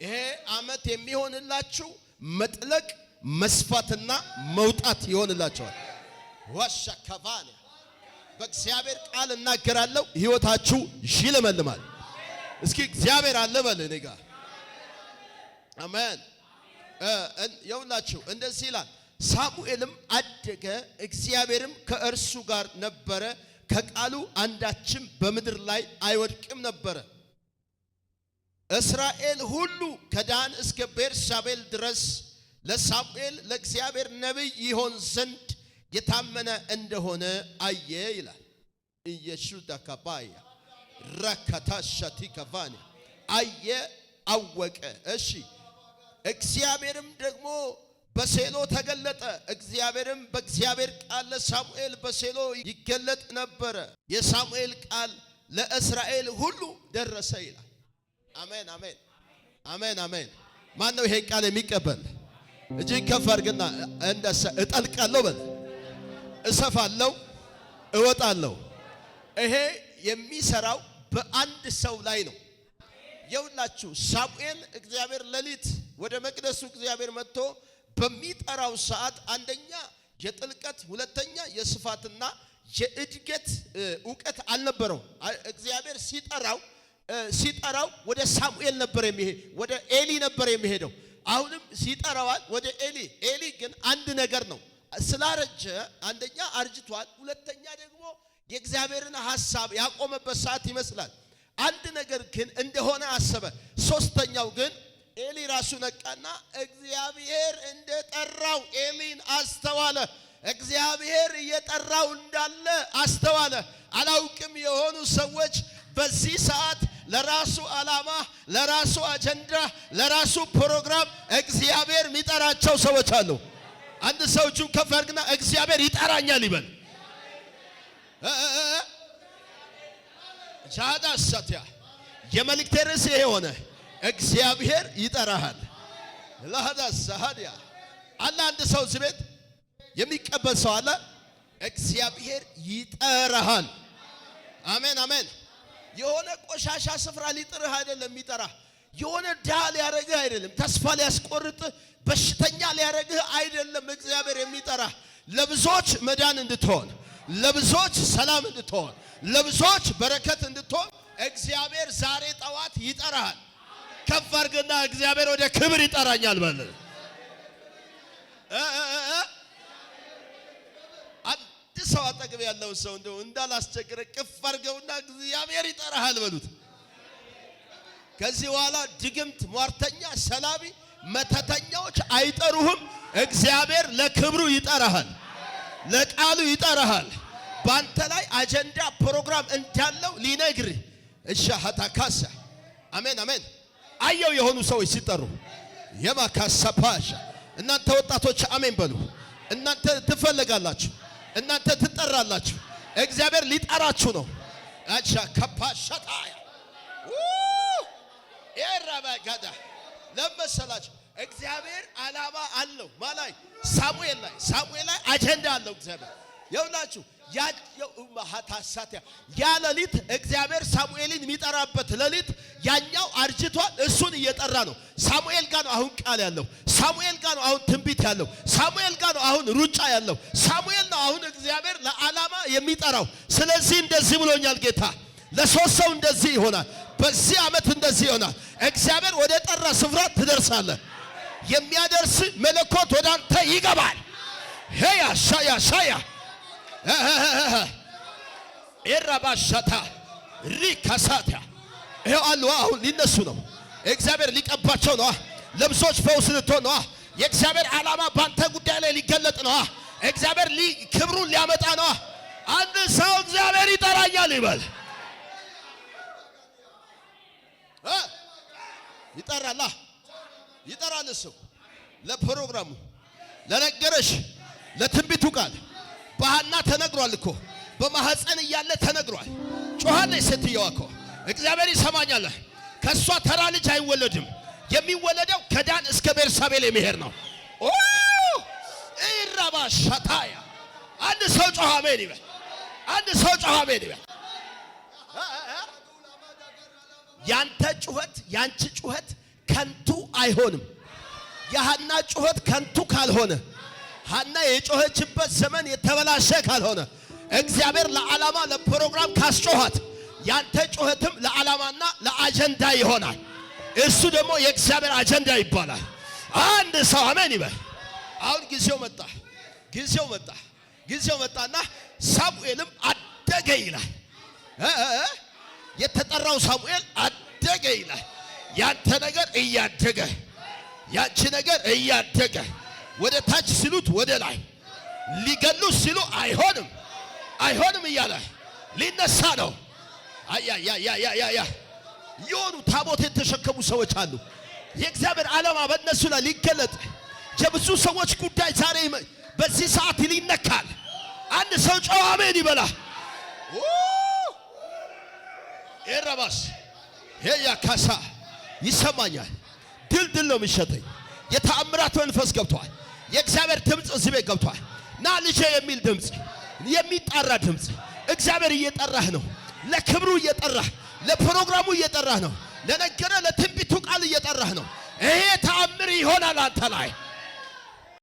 ይሄ አመት የሚሆንላችሁ መጥለቅ መስፋትና መውጣት ይሆንላችኋል። ወሸከፋኔ በእግዚአብሔር ቃል እናገራለሁ ህይወታችሁ ይለመልማል። እስኪ እግዚአብሔር አለ በል እኔ ጋር አሜን። ይውላችሁ እንደዚህ ይላል ሳሙኤልም አደገ እግዚአብሔርም ከእርሱ ጋር ነበረ ከቃሉ አንዳችም በምድር ላይ አይወድቅም ነበር። እስራኤል ሁሉ ከዳን እስከ ቤርሳቤል ድረስ ለሳሙኤል ለእግዚአብሔር ነብይ ይሆን ዘንድ የታመነ እንደሆነ አየ ይላል። ኢየሱስ ዳካባያ ረከታሻቲ ከቫኒ አየ አወቀ። እሺ እግዚአብሔርም ደግሞ በሴሎ ተገለጠ። እግዚአብሔርም በእግዚአብሔር ቃል ለሳሙኤል በሴሎ ይገለጥ ነበር። የሳሙኤል ቃል ለእስራኤል ሁሉ ደረሰ ይላል። አሜን አሜን አሜን አሜን። ማን ነው ይሄን ቃል የሚቀበል? እጅግ ከፍ አድርግና እጠልቃለሁ በል፣ እሰፋለሁ፣ እወጣለሁ። ይሄ የሚሰራው በአንድ ሰው ላይ ነው። የውላችሁ ሳሙኤል እግዚአብሔር ሌሊት ወደ መቅደሱ እግዚአብሔር መጥቶ በሚጠራው ሰዓት አንደኛ የጥልቀት ሁለተኛ የስፋትና የእድገት ዕውቀት አልነበረው። እግዚአብሔር ሲጠራው ወደ ሳሙኤል ነበር የሚሄድ፣ ወደ ኤሊ ነበር የሚሄደው። አሁንም ሲጠራዋል ወደ ኤሊ ግን አንድ ነገር ነው። ስላረጀ አንደኛ አርጅቷል፣ ሁለተኛ ደግሞ የእግዚአብሔርን ሐሳብ ያቆመበት ሰዓት ይመስላል። አንድ ነገር ግን እንደሆነ አሰበ። ሶስተኛው ግን ኤሊ ራሱ ነቃና እግዚአብሔር እንደጠራው ኤሊን አስተዋለ። እግዚአብሔር እየጠራው እንዳለ አስተዋለ። አላውቅም የሆኑ ሰዎች በዚህ ሰዓት ለራሱ ዓላማ፣ ለራሱ አጀንዳ፣ ለራሱ ፕሮግራም እግዚአብሔር የሚጠራቸው ሰዎች አሉ። አንድ ሰው እጁን ከፍ አድርግና እግዚአብሔር ይጠራኛል ይበል። ጃዳ ሰትያ የመልእክቴ ርዕስ ይሄ ሆነ። እግዚአብሔር ይጠራሃል። ለሃዳ ሰሃዲያ አለ አንድ ሰው እዚህ ቤት የሚቀበል ሰው አለ። እግዚአብሔር ይጠራሃል። አሜን አሜን። የሆነ ቆሻሻ ስፍራ ሊጥርህ አይደለም የሚጠራህ። የሆነ ድሃ ሊያረግህ አይደለም። ተስፋ ሊያስቆርጥህ በሽተኛ ሊያረግህ አይደለም። እግዚአብሔር የሚጠራህ ለብዙዎች መዳን እንድትሆን፣ ለብዙዎች ሰላም እንድትሆን፣ ለብዙዎች በረከት እንድትሆን እግዚአብሔር ዛሬ ጠዋት ይጠራሃል። ከፍ አድርግና እግዚአብሔር ወደ ክብር ይጠራኛል በል። አንድ ሰው አጠገብ ያለው ሰው እንደው እንዳላስቸግረ ቅፍ አድርገውና እግዚአብሔር ይጠራሃል በሉት። ከዚህ በኋላ ድግምት፣ ሟርተኛ፣ ሰላቢ፣ መተተኛዎች አይጠሩህም። እግዚአብሔር ለክብሩ ይጠራሃል፣ ለቃሉ ይጠራሃል። ባንተ ላይ አጀንዳ ፕሮግራም እንዳለው ሊነግርህ እሻሃታካሳ አሜን አሜን። አየው የሆኑ ሰዎች ሲጠሩ የማካሰፓሻ እናንተ ወጣቶች አሜን በሉ። እናንተ ትፈልጋላችሁ፣ እናንተ ትጠራላችሁ። እግዚአብሔር ሊጠራችሁ ነው። አቻ ከፓሻታያ ኤራባጋዳ ለመሰላችሁ እግዚአብሔር ዓላማ አለው። ማላይ ሳሙኤል ላይ አጀንዳ አለው እግዚአብሔር። ይውላችሁ ያ ሌሊት እግዚአብሔር ሳሙኤልን የሚጠራበት ሌሊት ያኛው አርጅቷል፣ እሱን እየጠራ ነው። ሳሙኤል ጋር ነው አሁን ቃል ያለው፣ ሳሙኤል ጋር ነው አሁን ትንቢት ያለው፣ ሳሙኤል ጋር ነው አሁን ሩጫ ያለው፣ ሳሙኤል ነው አሁን እግዚአብሔር ለዓላማ የሚጠራው። ስለዚህ እንደዚህ ብሎኛል ጌታ፣ ለሶስት ሰው እንደዚህ ይሆናል፣ በዚህ ዓመት እንደዚህ ይሆናል። እግዚአብሔር ወደ ጠራ ስፍራ ትደርሳለህ። የሚያደርስ መለኮት ወደ አንተ ይገባል። ሄያ ሻያ ኤራባሻታ ሪካሳታ ይሄው አሉ። አሁን ሊነሱ ነው። እግዚአብሔር ሊቀባቸው ነው። ለብሶች ፈውስ ልትሆን ነው። የእግዚአብሔር ዓላማ ባንተ ጉዳይ ላይ ሊገለጥ ነው። እግዚአብሔር ክብሩን ሊያመጣ ነው። አንድ ሰው እግዚአብሔር ይጠራኛል ይበል። ይጠራል እሱ ለፕሮግራሙ፣ ለነገረሽ፣ ለትንቢቱ ቃል በሐና ተነግሯል እኮ በማህፀን እያለ ተነግሯል። ጮኻለች ሴትየዋ እኮ እግዚአብሔር ይሰማኛል። ከሷ ተራ ልጅ አይወለድም። የሚወለደው ከዳን እስከ ቤርሳቤል የሚሄድ ነው። ኦ ኢራባሻታያ አንድ ሰው ጮኸ አሜን ይበል። አንድ ሰው ጮኸ አሜን ይበል። ያንተ ጩኸት፣ ያንቺ ጩኸት ከንቱ አይሆንም። የሐና ጩኸት ከንቱ ካልሆነ ሐና የጮኸችበት ዘመን የተበላሸ ካልሆነ እግዚአብሔር ለዓላማ ለፕሮግራም ካስጮኋት ያንተ ጩኸትም ለዓላማና ለአጀንዳ ይሆናል። እሱ ደግሞ የእግዚአብሔር አጀንዳ ይባላል። አንድ ሰው አሜን ይበል። አሁን ጊዜው መጣና ሳሙኤልም አደገ ይላል። የተጠራው ሳሙኤል አደገ ይላል። ያንተ ነገር እያደገ ያንቺ ነገር እያደገ ወደ ታች ሲሉት ወደ ላይ ሊገሉ ሲሉ አይሆንም እያለ ሊነሳ ነው። አያ የሆኑ ታቦት የተሸከሙ ሰዎች አሉ። የእግዚአብሔር ዓላማ በእነሱ ላይ ሊገለጥ የብዙ ሰዎች ጉዳይ ዛሬ በዚህ ሰዓት ሊነካል። አንድ ሰው ጮኸ አሜን ይበላ። ኤራባስ ሄያ ካሳ ይሰማኛል። ድል ነው የሚሸተኝ። የተአምራት መንፈስ ገብቷል። የእግዚአብሔር ድምፅ እዚህ ቤት ገብቷል። ና ልጄ የሚል ድምፅ፣ የሚጣራ ድምፅ። እግዚአብሔር እየጠራህ ነው። ለክብሩ እየጠራህ፣ ለፕሮግራሙ እየጠራህ ነው። ለነገረ ለትንቢቱ ቃል እየጠራህ ነው። ይሄ ተአምር ይሆናል አንተ ላይ።